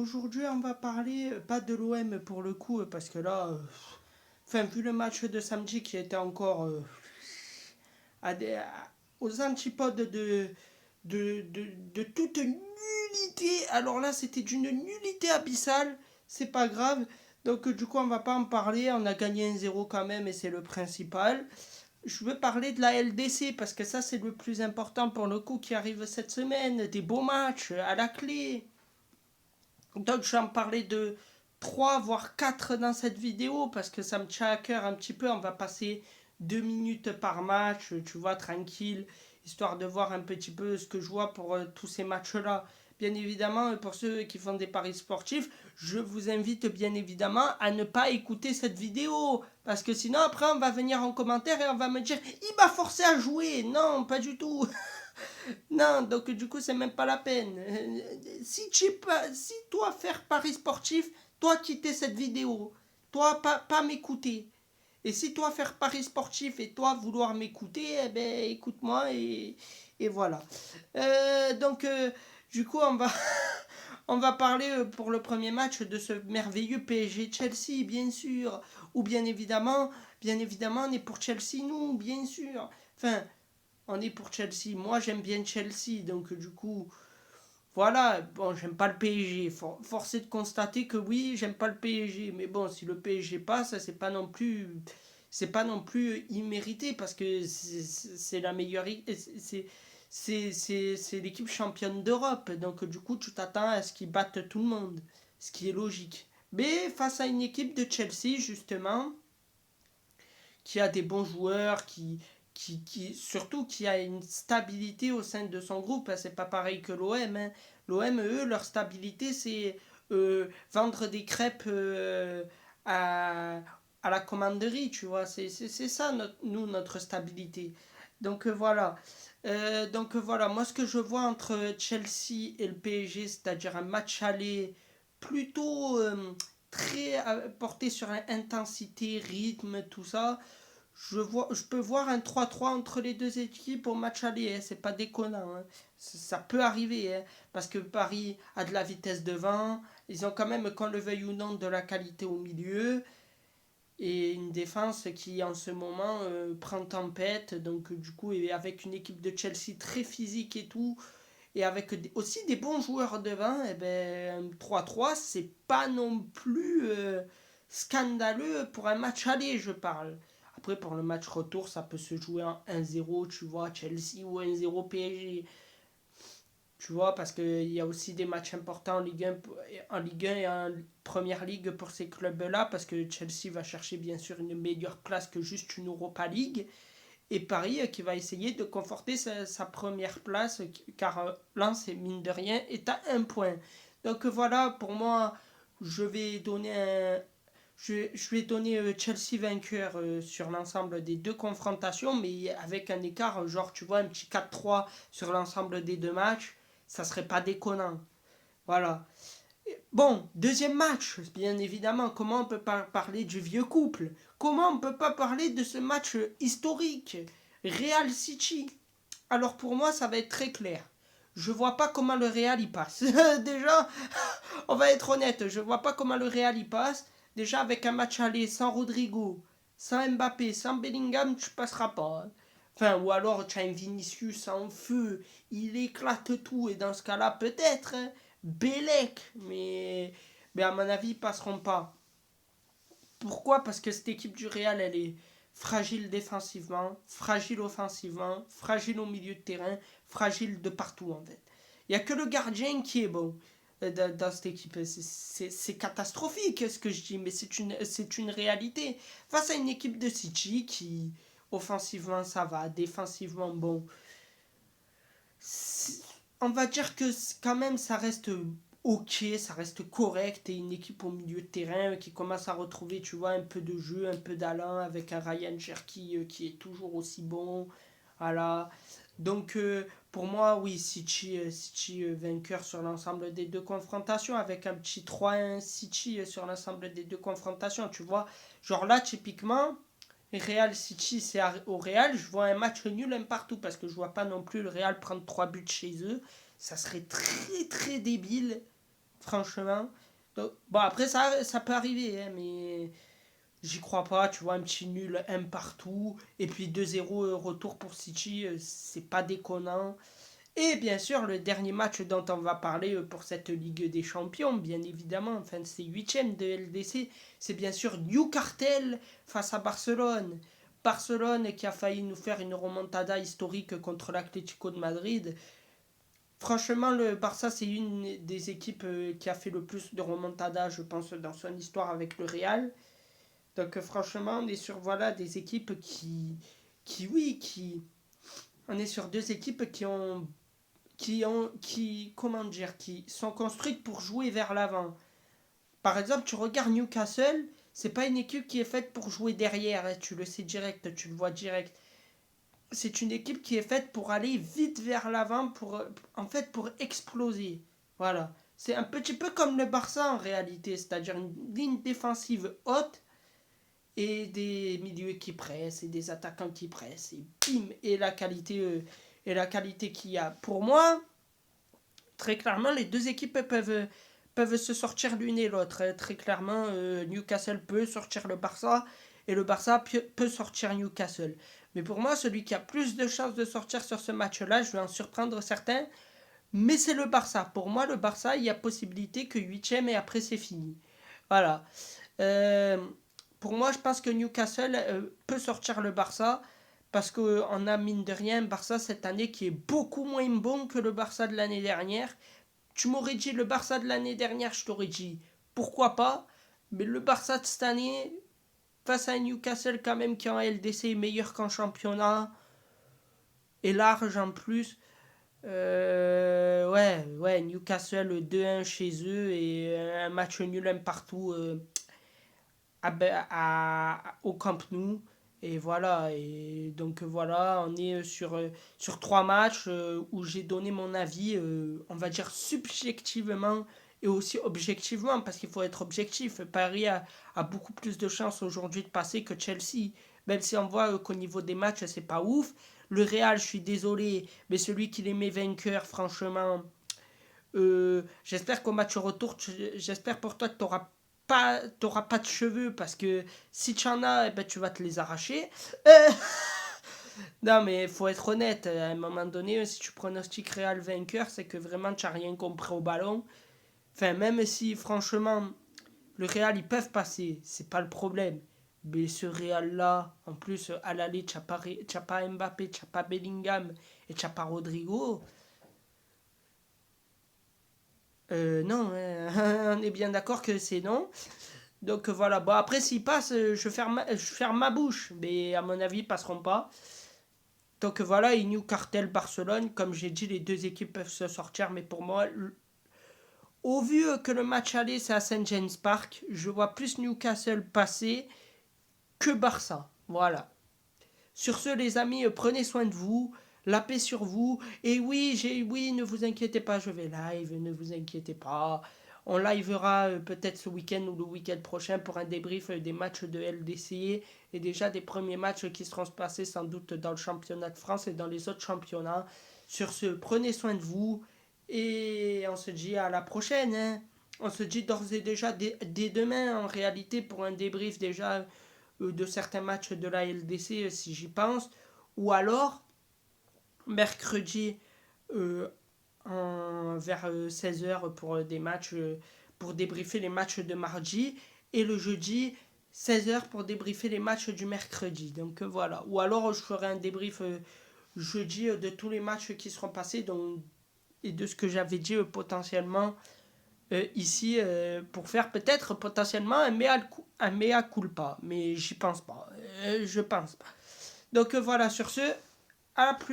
aujourd'hui, on va parler pas de l'OM pour le coup, parce que là, vu le match de samedi qui était encore à aux antipodes de toute nullité, alors là, c'était d'une nullité abyssale, c'est pas grave. Donc, du coup, on va pas en parler. On a gagné 1-0 quand même, et c'est le principal. Je veux parler de la LDC parce que ça, c'est le plus important pour le coup qui arrive cette semaine. Des beaux matchs à la clé. Donc je vais en parler de 3 voire 4 dans cette vidéo parce que ça me tient à cœur un petit peu. On va passer 2 minutes par match, tu vois, tranquille, histoire de voir un petit peu ce que je vois pour tous ces matchs-là. Bien évidemment, pour ceux qui font des paris sportifs, je vous invite bien évidemment à ne pas écouter cette vidéo. Parce que sinon, après, on va venir en commentaire et on va me dire il m'a forcé à jouer. Non, pas du tout. Non, donc du coup, c'est même pas la peine. Si toi faire paris sportif, toi quitter cette vidéo, toi pas m'écouter. Et si toi faire paris sportif et toi vouloir m'écouter, eh ben écoute-moi et voilà. Du coup, on va parler pour le premier match de ce merveilleux PSG Chelsea, bien sûr. Ou bien évidemment, on est pour Chelsea, nous, bien sûr. Enfin, on est pour Chelsea. Moi, j'aime bien Chelsea, donc du coup, voilà. Bon, j'aime pas le PSG. Force est de constater que oui, j'aime pas le PSG. Mais bon, si le PSG passe, c'est pas non plus immérité parce que c'est la meilleure, c'est l'équipe championne d'Europe. Donc du coup, tu t'attends à ce qu'ils battent tout le monde, ce qui est logique. Mais face à une équipe de Chelsea, justement, qui a des bons joueurs, surtout qui a une stabilité au sein de son groupe. C'est pas pareil que l'OM. Hein. L'OM, eux, leur stabilité, c'est vendre des crêpes à, à la commanderie, tu vois. C'est ça, nous, notre stabilité. Donc voilà. Voilà, moi ce que je vois entre Chelsea et le PSG, c'est-à-dire un match aller plutôt très porté sur intensité, rythme, tout ça, je peux voir un 3-3 entre les deux équipes au match aller, hein, c'est pas déconnant. Hein. Ça peut arriver, hein, parce que Paris a de la vitesse devant, ils ont quand même, qu'on le veuille ou non, de la qualité au milieu, et une défense qui en ce moment prend tempête, donc du coup, et avec une équipe de Chelsea très physique et tout, et avec aussi des bons joueurs devant, et ben, 3-3, c'est pas non plus scandaleux pour un match aller, je parle. Après, pour le match retour, ça peut se jouer en 1-0, tu vois, Chelsea ou 1-0 PSG. Tu vois, parce qu'il y a aussi des matchs importants en Ligue 1 et en Première Ligue pour ces clubs-là, parce que Chelsea va chercher bien sûr une meilleure place que juste une Europa League. Et Paris qui va essayer de conforter sa première place, car Lens, mine de rien, est à un point. Donc voilà, pour moi, je vais donner je vais donner Chelsea vainqueur sur l'ensemble des deux confrontations, mais avec un écart, genre tu vois, un petit 4-3 sur l'ensemble des deux matchs, ça serait pas déconnant. Voilà. Bon, deuxième match, bien évidemment, comment on peut pas parler du vieux couple? Comment on peut pas parler de ce match historique? Real City. Alors pour moi, ça va être très clair. Je vois pas comment le Real y passe. Déjà, on va être honnête, je vois pas comment le Real y passe. Déjà, avec un match aller sans Rodrigo, sans Mbappé, sans Bellingham, tu passeras pas. Hein. Enfin, ou alors tu as un Vinicius en feu, il éclate tout, et dans ce cas-là, peut-être, hein, Bélec, mais à mon avis, ils passeront pas. Pourquoi? Parce que cette équipe du Real, elle est fragile défensivement, fragile offensivement, fragile au milieu de terrain, fragile de partout en fait. Il n'y a que le gardien qui est bon dans cette équipe. C'est catastrophique ce que je dis, mais c'est une réalité. Face à une équipe de City qui, offensivement, ça va, défensivement, bon, on va dire que quand même ça reste ok, ça reste correct, et une équipe au milieu de terrain qui commence à retrouver, tu vois, un peu de jeu, un peu d'allant avec un Ryan Cherky qui est toujours aussi bon. Voilà. Donc pour moi, oui, City vainqueur sur l'ensemble des deux confrontations avec un petit 3-1 City sur l'ensemble des deux confrontations, tu vois. Genre là, typiquement, Real City, c'est au Real, je vois un match nul un partout parce que je vois pas non plus le Real prendre 3 buts chez eux. Ça serait très très débile. franchement. Donc, bon, après, ça peut arriver, hein, mais j'y crois pas. Tu vois, un petit nul, un partout, et puis 2-0 retour pour City, c'est pas déconnant. Et bien sûr, le dernier match dont on va parler pour cette Ligue des Champions, bien évidemment, enfin, c'est huitième de LDC, c'est bien sûr Newcastle face à Barcelone. Barcelone qui a failli nous faire une remontada historique contre l'Atlético de Madrid. Franchement, le Barça, c'est une des équipes qui a fait le plus de remontada, je pense, dans son histoire avec le Real. Donc, franchement, on est sur voilà, des équipes qui. On est sur deux équipes comment dire, qui sont construites pour jouer vers l'avant. Par exemple, tu regardes Newcastle, c'est pas une équipe qui est faite pour jouer derrière, hein, tu le sais direct, tu le vois direct. C'est une équipe qui est faite pour aller vite vers l'avant, en fait, pour exploser. Voilà. C'est un petit peu comme le Barça en réalité, c'est-à-dire une ligne défensive haute et des milieux qui pressent et des attaquants qui pressent et bim, et la qualité qu'il y a. Pour moi, très clairement, les deux équipes peuvent se sortir l'une et l'autre. Très clairement, Newcastle peut sortir le Barça et le Barça peut sortir Newcastle. Mais pour moi, celui qui a plus de chances de sortir sur ce match-là, je vais en surprendre certains, mais c'est le Barça. Pour moi, le Barça, il y a possibilité que huitième et après c'est fini. Voilà. Euh, pour moi, je pense que Newcastle peut sortir le Barça parce qu'on a mine de rien un Barça cette année qui est beaucoup moins bon que le Barça de l'année dernière. Tu m'aurais dit le Barça de l'année dernière, je t'aurais dit pourquoi pas. Mais le Barça de cette année, face à un Newcastle quand même qui en LDC est meilleur qu'en championnat, et large en plus. Ouais, Newcastle 2-1 chez eux et un match nul un partout au Camp Nou. Et voilà, et donc voilà, on est sur trois matchs où j'ai donné mon avis, on va dire subjectivement et aussi objectivement, parce qu'il faut être objectif. Paris a beaucoup plus de chances aujourd'hui de passer que Chelsea, même si on voit qu'au niveau des matchs, c'est pas ouf. Le Real, je suis désolé, mais celui qui les met vainqueur, franchement, j'espère qu'au match retour, j'espère pour toi que t'auras pas de cheveux parce que si tu en as, eh ben, tu vas te les arracher. Non, mais il faut être honnête. À un moment donné, si tu pronostiques Real vainqueur, c'est que vraiment tu n'as rien compris au ballon. Enfin, même si franchement, le Real ils peuvent passer, c'est pas le problème. Mais ce Real là, en plus, à l'aller, tu n'as pas Mbappé, tu n'as pas Bellingham et tu n'as pas Rodrigo. Non, on est bien d'accord que c'est non. Donc voilà, bon après s'ils passent, je ferme ma bouche, mais à mon avis ils passeront pas. Donc voilà, et Newcastle Barcelone, comme j'ai dit, les deux équipes peuvent se sortir, mais pour moi, au vu que le match aller c'est à Saint James Park, je vois plus Newcastle passer que Barça. Voilà. Sur ce les amis, prenez soin de vous, la paix sur vous. Et oui, ne vous inquiétez pas, je vais live, ne vous inquiétez pas. On livera peut-être ce week-end ou le week-end prochain pour un débrief des matchs de LDC et déjà des premiers matchs qui seront passés sans doute dans le championnat de France et dans les autres championnats. Sur ce, prenez soin de vous et on se dit à la prochaine, hein. On se dit d'ores et déjà dès demain en réalité pour un débrief déjà de certains matchs de la LDC si j'y pense. Ou alors mercredi euh, vers 16h pour des matchs, pour débriefer les matchs de mardi, et le jeudi 16h pour débriefer les matchs du mercredi. Donc voilà. Ou alors je ferai un débrief jeudi de tous les matchs qui seront passés donc, et de ce que j'avais dit potentiellement ici pour faire peut-être potentiellement un mea culpa. Mais j'y pense pas. Je pense pas. Donc voilà, sur ce, à la plus.